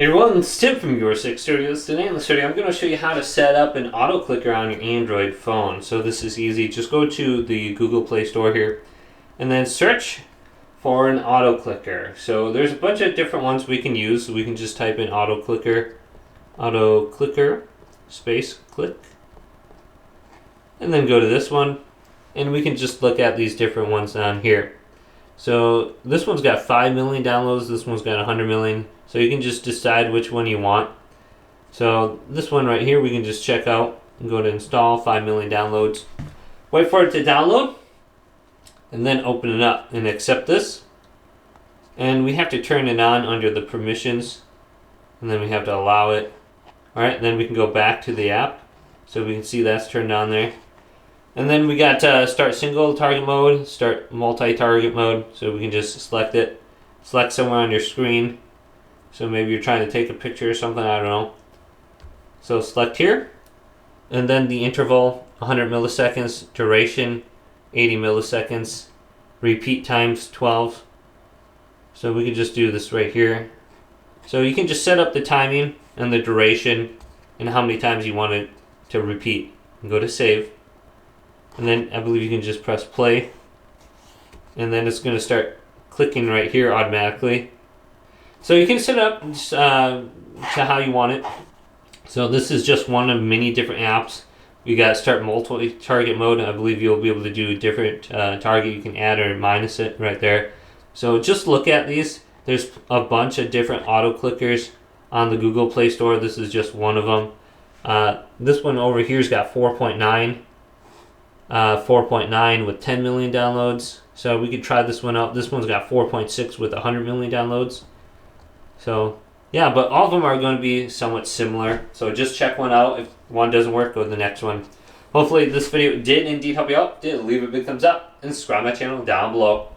Hey everyone, it's Tim from Your Six Studios. Today in the studio I'm going to show you how to set up an auto clicker on your Android phone. So this is easy. Just go to the Google Play Store here and then search for an auto clicker. So there's a bunch of different ones we can use. We can just type in auto clicker space click, and then go to this one, and we can just look at these different ones on here. So this one's got 5 million downloads, this one's got 100 million. So you can just decide which one you want. So this one right here we can just check out and go to install, 5 million downloads. Wait for it to download and then open it up and accept this. And we have to turn it on under the permissions, and then we have to allow it. Alright, then we can go back to the app. So we can see that's turned on there. And then we got start single target mode, start multi-target mode. So we can just select it. Select somewhere on your screen. So maybe you're trying to take a picture or something, I don't know. So select here. And then the interval, 100 milliseconds, duration, 80 milliseconds, repeat times 12. So we can just do this right here. So you can just set up the timing and the duration and how many times you want it to repeat. And go to save. And then I believe you can just press play. And then it's going to start clicking right here automatically. So you can set it up to how you want it. So this is just one of many different apps. You got start multi-target mode. I believe you'll be able to do a different target. You can add or minus it right there. So just look at these. There's a bunch of different auto clickers on the Google Play Store. This is just one of them. This one over here's got 4.9 with 10 million downloads. So we could try this one out. This one's got 4.6 with 100 million downloads. So yeah, but all of them are going to be somewhat similar. So just check one out. If one doesn't work, go to the next one. Hopefully this video did indeed help you out. Did leave a big thumbs up and subscribe to my channel down below.